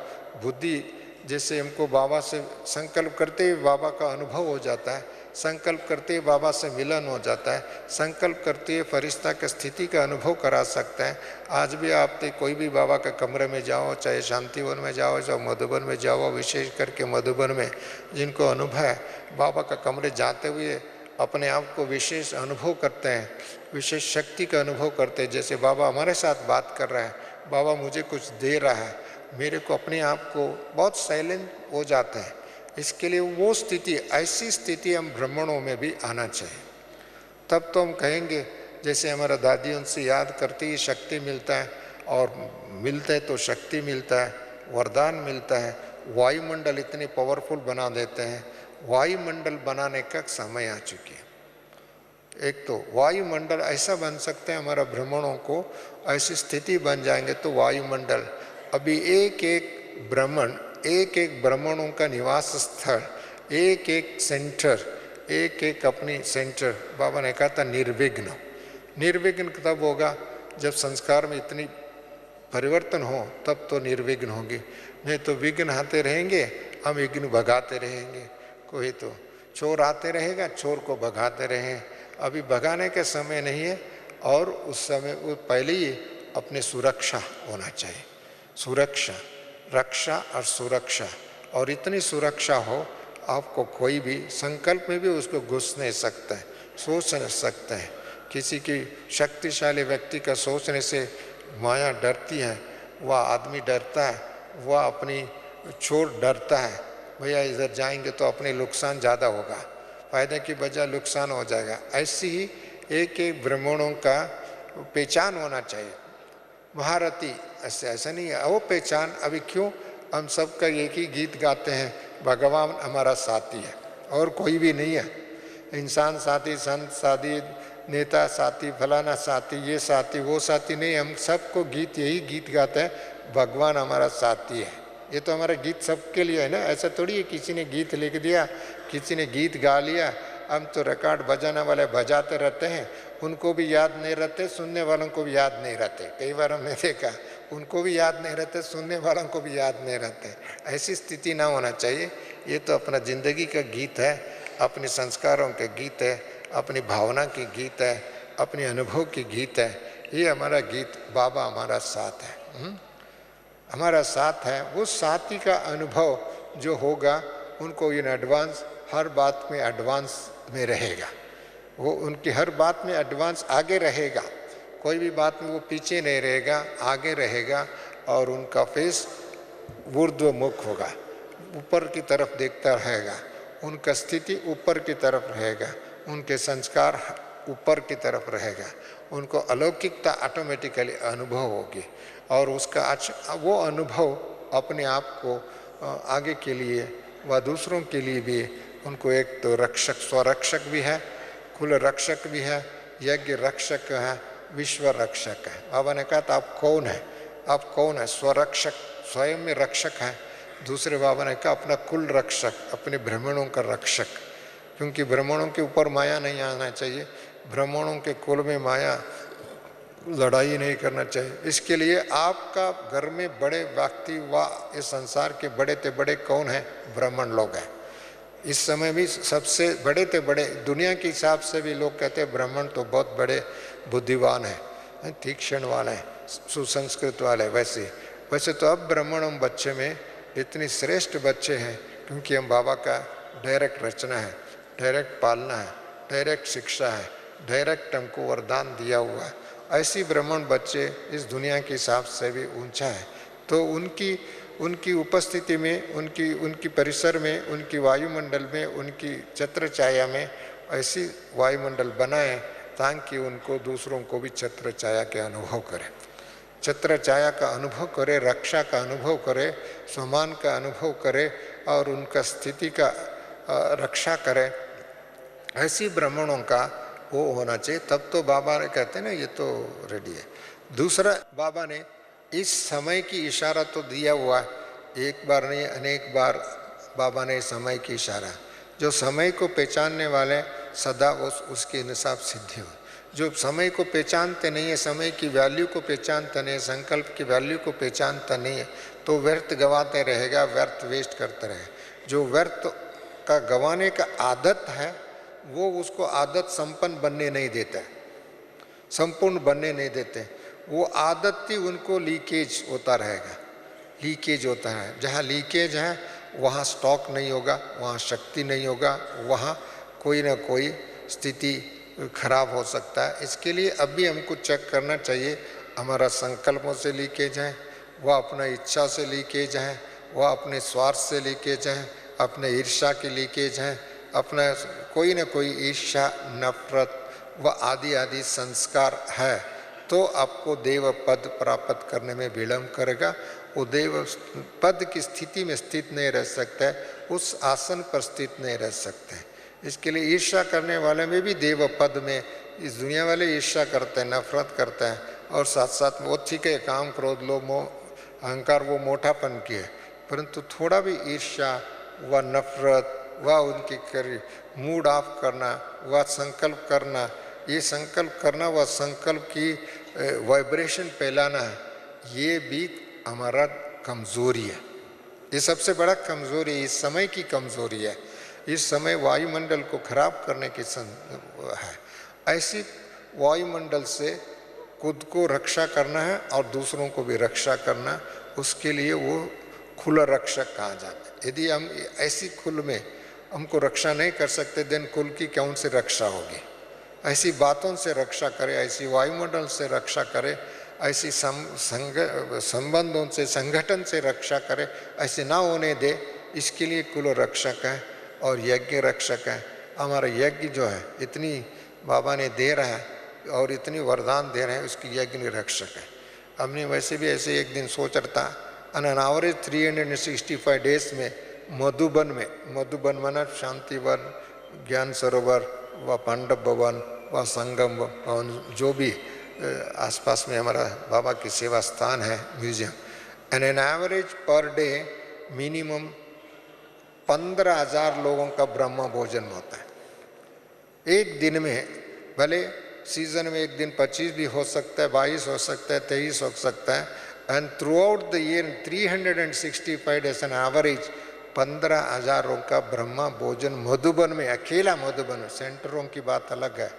बुद्धि जैसे हमको बाबा से संकल्प करते ही बाबा का अनुभव हो जाता है, संकल्प करते ही बाबा से मिलन हो जाता है, संकल्प करते ही फरिश्ता की स्थिति का अनुभव करा सकता है। आज भी आप कोई भी बाबा के कमरे में जाओ, चाहे शांतिवन में जाओ, चाहे मधुबन में जाओ, विशेष करके मधुबन में जिनको अनुभव है बाबा का कमरे जाते हुए अपने आप को विशेष अनुभव करते हैं, विशेष शक्ति का अनुभव करते हैं। जैसे बाबा हमारे साथ बात कर रहा है, बाबा मुझे कुछ दे रहा है, मेरे को अपने आप को बहुत साइलेंट हो जाते हैं। इसके लिए वो स्थिति, ऐसी स्थिति हम ब्राह्मणों में भी आना चाहिए। तब तो हम कहेंगे जैसे हमारा दादी उनसे याद करती ही शक्ति मिलता है, और मिलता है तो शक्ति मिलता है, वरदान मिलता है। वायुमंडल इतने पावरफुल बना देते हैं, वायुमंडल बनाने का समय आ चुकी है। एक तो वायुमंडल ऐसा बन सकते हैं, हमारा ब्राह्मणों को ऐसी स्थिति बन जाएंगे तो वायुमंडल, अभी एक एक ब्राह्मण, एक एक ब्राह्मणों का निवास स्थल, एक एक सेंटर, एक एक अपनी सेंटर, बाबा ने कहा था निर्विघ्न। निर्विघ्न तब होगा जब संस्कार में इतनी परिवर्तन हो, तब तो निर्विघ्न होगी। नहीं तो विघ्न आते रहेंगे, हम विघ्न भगाते रहेंगे। कोई तो चोर आते रहेगा, चोर को भगाते रहें। अभी भगाने का समय नहीं है, और उस समय वो पहले ही अपने सुरक्षा होना चाहिए। सुरक्षा, रक्षा और सुरक्षा, और इतनी सुरक्षा हो आपको कोई भी संकल्प में भी उसको घुस नहीं सकता है, सोच नहीं सकता है। किसी की शक्तिशाली व्यक्ति का सोचने से माया डरती है, वह आदमी डरता है, वह अपनी चोर डरता है, भैया इधर जाएंगे तो अपने नुकसान ज़्यादा होगा, फायदे की बजाय नुकसान हो जाएगा। ऐसी ही एक एक ब्राह्मणों का पहचान होना चाहिए। महारथी ऐसा नहीं है वो पहचान। अभी क्यों हम सबका एक ही गीत गाते हैं, भगवान हमारा साथी है और कोई भी नहीं है। इंसान साथी, संत साथी, नेता साथी, फलाना साथी, ये साथी, वो साथी नहीं, हम सबको गीत यही गीत गाते हैं, भगवान हमारा साथी है। ये तो हमारा गीत सबके लिए है ना। ऐसा थोड़ी है किसी ने गीत लिख दिया, किसी ने गीत गा लिया, हम तो रिकॉर्ड बजाने वाले बजाते रहते हैं, उनको भी याद नहीं रहते, सुनने वालों को भी याद नहीं रहते। कई बार हमने देखा उनको भी याद नहीं रहते, सुनने वालों को भी याद नहीं रहते। ऐसी स्थिति ना होना चाहिए। ये तो अपना ज़िंदगी का गीत है, अपने संस्कारों के गीत है, अपनी भावना की गीत है, अपने अनुभव की गीत है। ये हमारा गीत, बाबा हमारा साथ है, हमारा साथ है। वो साथी का अनुभव जो होगा उनको इन एडवांस, हर बात में एडवांस में रहेगा, वो उनकी हर बात में एडवांस आगे रहेगा, कोई भी बात में वो पीछे नहीं रहेगा, आगे रहेगा। और उनका फेस ऊर्ध्वमुख होगा, ऊपर की तरफ देखता रहेगा, उनका स्थिति ऊपर की तरफ रहेगा, उनके संस्कार ऊपर की तरफ रहेगा, उनको अलौकिकता ऑटोमेटिकली अनुभव होगी। और उसका वो अनुभव अपने आप को आगे के लिए व दूसरों के लिए भी, उनको एक तो रक्षक, स्वरक्षक भी है, कुल रक्षक भी है, यज्ञ रक्षक है, विश्व रक्षक है। बाबा ने कहा था आप कौन है, आप कौन है? स्वरक्षक, स्वयं में रक्षक है। दूसरे बाबा ने कहा अपना कुल रक्षक, अपने ब्राह्मणों का रक्षक, क्योंकि ब्राह्मणों के ऊपर माया नहीं आना चाहिए, ब्राह्मणों के कुल में माया लड़ाई नहीं करना चाहिए। इसके लिए आपका घर में बड़े व्यक्ति व इस संसार के बड़े ते बड़े कौन है? ब्राह्मण लोग हैं। इस समय भी सबसे बड़े ते बड़े, दुनिया के हिसाब से भी लोग कहते हैं ब्राह्मण तो बहुत बड़े बुद्धिवान हैं, तीक्ष्ण वाले हैं, सुसंस्कृत वाले। वैसे तो अब ब्राह्मणों बच्चे में इतनी श्रेष्ठ बच्चे हैं, क्योंकि हम बाबा का डायरेक्ट रचना है, डायरेक्ट पालना है, डायरेक्ट शिक्षा है, डायरेक्ट हमको वरदान दिया हुआ है। ऐसी ब्राह्मण बच्चे इस दुनिया के हिसाब से भी ऊंचा है। तो उनकी उपस्थिति में, उनकी परिसर में, उनकी वायुमंडल में, उनकी छत्र छाया में ऐसी वायुमंडल बनाएं ताकि उनको दूसरों को भी छत्र छाया के अनुभव करें, छत्र छाया का अनुभव करे, रक्षा का अनुभव करे, सम्मान का अनुभव करे और उनका स्थिति का रक्षा करे। ऐसी ब्राह्मणों का वो होना चाहिए। तब तो बाबा ने कहते हैं ना ये तो रेडी है। दूसरा, बाबा ने इस समय की इशारा तो दिया हुआ, एक बार नहीं अनेक बार बाबा ने समय की इशारा, जो समय को पहचानने वाले सदा उसके हिसाब सिद्धि हो। जो समय को पहचानते नहीं है, समय की वैल्यू को पहचानता नहीं है, संकल्प की वैल्यू को पहचानता नहीं है, तो व्यर्थ गवाते रहेगा, व्यर्थ वेस्ट करता रहे। जो व्यर्थ का गवाने का आदत है वो उसको आदत संपन्न बनने नहीं देता है, संपूर्ण बनने नहीं देते। वो आदत ही उनको लीकेज होता रहेगा, लीकेज होता है। जहाँ लीकेज है वहाँ स्टॉक नहीं होगा, वहाँ शक्ति नहीं होगा, वहाँ कोई ना कोई स्थिति खराब हो सकता है। इसके लिए अभी हमको चेक करना चाहिए, हमारा संकल्पों से लीकेज है, वह अपना इच्छा से लीकेज है, वह अपने स्वार्थ से लीकेज है, अपने ईर्ष्या की लीकेज है, अपना कोई ना कोई ईर्ष्या, नफरत व आदि आदि संस्कार है, तो आपको देव पद प्राप्त करने में विलम्ब करेगा। वो देव पद की स्थिति में स्थित नहीं रह सकता है, उस आसन पर स्थित नहीं रह सकते। इसके लिए ईर्ष्या करने वाले में भी देव पद में, इस दुनिया वाले ईर्ष्या करते हैं, नफरत करते हैं, और साथ साथ वो ठीक है, काम क्रोध लोभ मोह अहंकार वो मोटापन की है, परंतु थोड़ा भी ईर्ष्या व नफरत व उनकी कर मूड ऑफ करना व संकल्प करना, ये संकल्प करना व संकल्प की वाइब्रेशन फैलाना, ये भी हमारा कमज़ोरी है। ये सबसे बड़ा कमज़ोरी इस समय की कमज़ोरी है। इस समय वायुमंडल को खराब करने की है। ऐसी वायुमंडल से खुद को रक्षा करना है और दूसरों को भी रक्षा करना, उसके लिए वो खुला रक्षक कहा जाता है। यदि हम ऐसी खुल में हमको रक्षा नहीं कर सकते, देन कुल की कौन से रक्षा होगी। ऐसी बातों से रक्षा करे, ऐसी वायुमंडल से रक्षा करे, ऐसी संबंधों से संगठन से रक्षा करे, ऐसे ना होने दे। इसके लिए कुल रक्षक है और यज्ञ रक्षक है। हमारा यज्ञ जो है इतनी बाबा ने दे रहा है और इतनी वरदान दे रहे हैं, उसकी यज्ञ रक्षक है। हमने वैसे भी ऐसे एक दिन सोच रहा था, ऑन एन एवरेज 365 डेज में मधुबन माना शांति वन, ज्ञान सरोवर व पांडव भवन व संगम भवन, जो भी आसपास में हमारा बाबा की सेवा स्थान है, museum, and an average per day minimum 15,000 लोगों का ब्रह्म भोजन होता है एक दिन में। भले सीजन में एक दिन 25 भी हो सकता है, 22 हो सकता है, 23 हो सकता है, and through out the year 365 days an average 15,000 का ब्रह्मा भोजन मधुबन में, अकेला मधुबन में। सेंटरों की बात अलग है,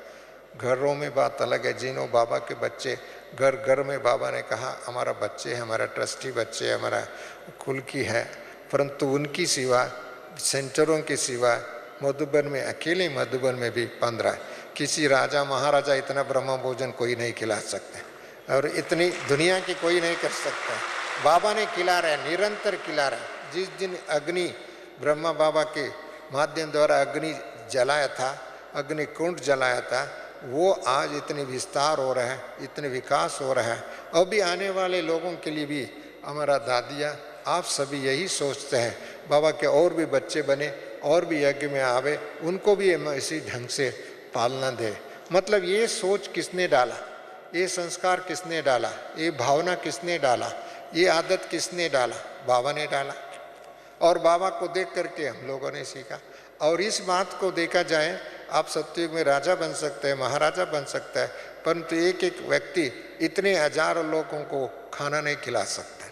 घरों में बात अलग है। जिन्हों बाबा के बच्चे घर घर में, बाबा ने कहा हमारा बच्चे, हमारा ट्रस्टी बच्चे, हमारा कुल की है, परंतु उनकी सिवा, सेंटरों की सिवा मधुबन में, अकेले मधुबन में भी 15। किसी राजा महाराजा इतना ब्रह्म भोजन कोई नहीं खिला सकते, और इतनी दुनिया की कोई नहीं कर सकता। बाबा ने खिला रहा है, निरंतर खिला रहा है। जिस दिन अग्नि ब्रह्मा बाबा के माध्यम द्वारा अग्नि जलाया था, अग्नि कुंड जलाया था, वो आज इतने विस्तार हो रहा है, इतने विकास हो रहा है। अभी आने वाले लोगों के लिए भी हमारा दादिया, आप सभी यही सोचते हैं बाबा के और भी बच्चे बने, और भी यज्ञ में आवे, उनको भी हम इसी ढंग से पालना दे। मतलब ये सोच किसने डाला, ये संस्कार किसने डाला, ये भावना किसने डाला, ये आदत किसने डाला? बाबा ने डाला, और बाबा को देख करके हम लोगों ने सीखा। और इस बात को देखा जाए, आप सत्युग में राजा बन सकते हैं, महाराजा बन सकता है, परंतु एक एक व्यक्ति इतने हजारों लोगों को खाना नहीं खिला सकता।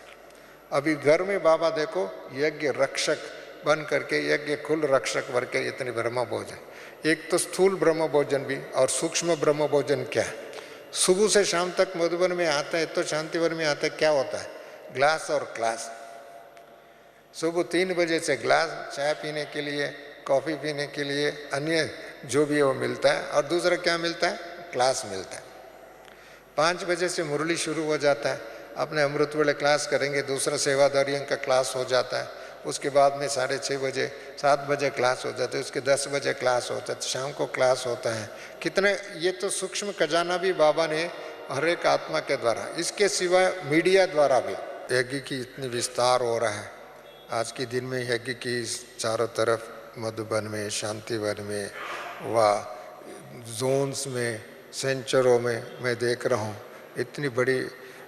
अभी घर में बाबा देखो यज्ञ रक्षक बन करके, यज्ञ कुल रक्षक बन के इतने ब्रह्म भोजन, एक तो स्थूल ब्रह्म भोजन भी और सूक्ष्म ब्रह्म भोजन क्या है। सुबह से शाम तक मधुबन में आता है, तो शांतिवन में आता है, क्या होता है? ग्लास और क्लास। सुबह 3 बजे से ग्लास चाय पीने के लिए, कॉफ़ी पीने के लिए, अन्य जो भी वो मिलता है, और दूसरा क्या मिलता है? क्लास मिलता है। 5 बजे से मुरली शुरू हो जाता है, अपने अमृत वेले क्लास करेंगे, दूसरा सेवादारियों का क्लास हो जाता है, उसके बाद में 6:30 बजे 7 बजे क्लास हो जाती है, उसके 10 बजे क्लास होता है, शाम को क्लास होता है। कितने, ये तो सूक्ष्म खजाना भी बाबा ने हर एक आत्मा के द्वारा, इसके सिवा मीडिया द्वारा भी यज्ञ की इतनी विस्तार हो रहा है। आज के दिन में यज्ञ की चारों तरफ मधुबन में, शांतिवन में व जोन्स में, सेंचरों में मैं देख रहा हूँ इतनी बड़ी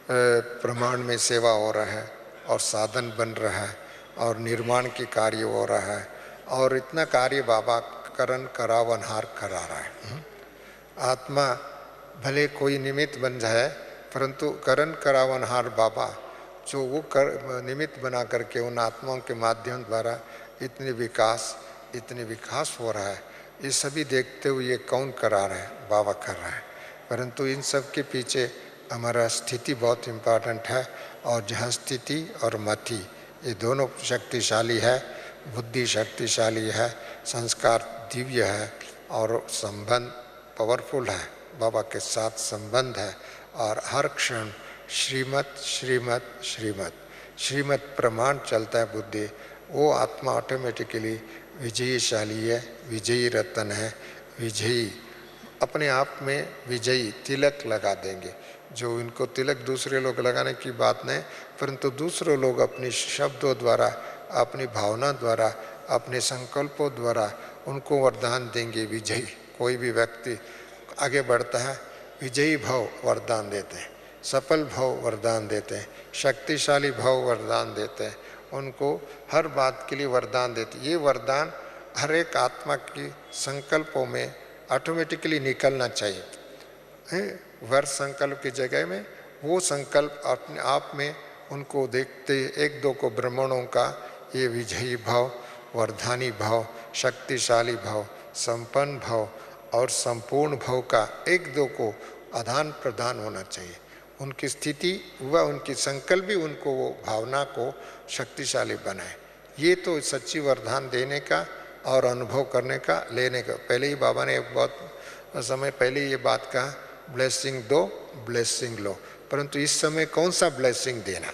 प्रमाण में सेवा हो रहा है, और साधन बन रहा है, और निर्माण की कार्य हो रहा है, और इतना कार्य बाबा करन करावनहार करा रहा है। आत्मा भले कोई निमित्त बन जाए, परंतु करन करावनहार बाबा जो वो निमित्त बना करके उन आत्माओं के माध्यम द्वारा इतनी विकास हो रहा है। ये सभी देखते हुए ये कौन करा रहा है? बाबा कर रहा है। परंतु इन सब के पीछे हमारा स्थिति बहुत इम्पोर्टेंट है, और जहाँ स्थिति और मति ये दोनों शक्तिशाली है, बुद्धि शक्तिशाली है, संस्कार दिव्य है और संबंध पावरफुल है, बाबा के साथ संबंध है, और हर क्षण श्रीमत श्रीमत श्रीमत श्रीमत प्रमाण चलता है बुद्धि, वो आत्मा ऑटोमेटिकली विजयशाली है, विजयी रतन है, विजयी अपने आप में विजयी तिलक लगा देंगे। जो इनको तिलक दूसरे लोग लगाने की बात नहीं, परंतु दूसरे लोग अपने शब्दों द्वारा, अपनी भावना द्वारा, अपने संकल्पों द्वारा उनको वरदान देंगे विजयी। कोई भी व्यक्ति आगे बढ़ता है, विजयी भाव वरदान देते हैं, सफल भाव वरदान देते हैं, शक्तिशाली भाव वरदान देते हैं, उनको हर बात के लिए वरदान देते हैं। ये वरदान हर एक आत्मा की संकल्पों में ऑटोमेटिकली निकलना चाहिए। वर संकल्प की जगह में वो संकल्प अपने आप में उनको देखते, एक दो को ब्राह्मणों का ये विजयी भाव, वर्धानी भाव, शक्तिशाली भाव, संपन्न भाव और संपूर्ण भाव का एक दो को आदान प्रदान होना चाहिए। उनकी स्थिति व उनकी संकल्प भी उनको वो भावना को शक्तिशाली बनाए। ये तो सच्ची वरदान देने का और अनुभव करने का, लेने का। पहले ही बाबा ने बहुत समय पहले ये बात कहा, ब्लेसिंग दो ब्लेसिंग लो, परंतु इस समय कौन सा ब्लेसिंग देना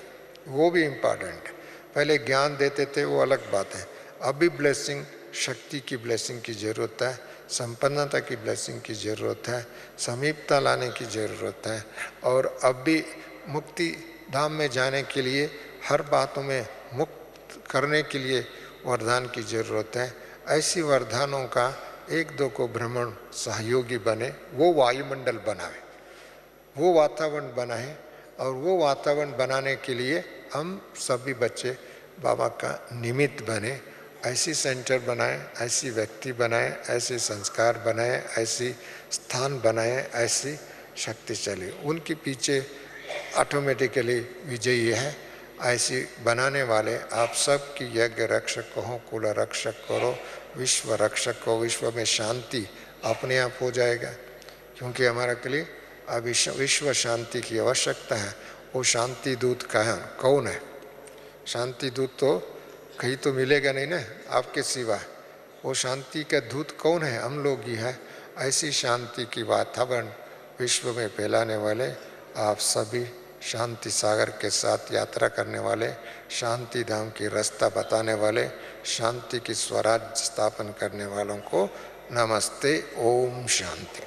वो भी इम्पॉर्टेंट है। पहले ज्ञान देते थे वो अलग बात है, अभी ब्लेसिंग, शक्ति की ब्लेसिंग की ज़रूरत है, संपन्नता की ब्लेसिंग की ज़रूरत है, समीपता लाने की ज़रूरत है, और अब भी मुक्ति धाम में जाने के लिए, हर बातों में मुक्त करने के लिए वरदान की ज़रूरत है। ऐसी वरदानों का एक दो को भ्रमण सहयोगी बने, वो वायुमंडल बनाए, वो वातावरण बनाए, और वो वातावरण बनाने के लिए हम सभी बच्चे बाबा का निमित्त बने। ऐसी सेंटर बनाए, ऐसी व्यक्ति बनाए, ऐसे संस्कार बनाए, ऐसी स्थान बनाए, ऐसी शक्ति चली, उनके पीछे ऑटोमेटिकली विजयी है। ऐसी बनाने वाले आप सब की यज्ञ रक्षक हो, कुल रक्षक करो, विश्व रक्षक हो, विश्व में शांति अपने आप हो जाएगा, क्योंकि हमारे के लिए अब विश्व शांति की आवश्यकता है। वो शांति दूत कौन है? शांति दूत तो कहीं तो मिलेगा नहीं ना आपके सिवा। वो शांति का दूत कौन है? हम लोग ही है। ऐसी शांति की वातावरण विश्व में फैलाने वाले आप सभी, शांति सागर के साथ यात्रा करने वाले, शांति धाम की रास्ता बताने वाले, शांति की स्वराज स्थापन करने वालों को नमस्ते। ओम शांति।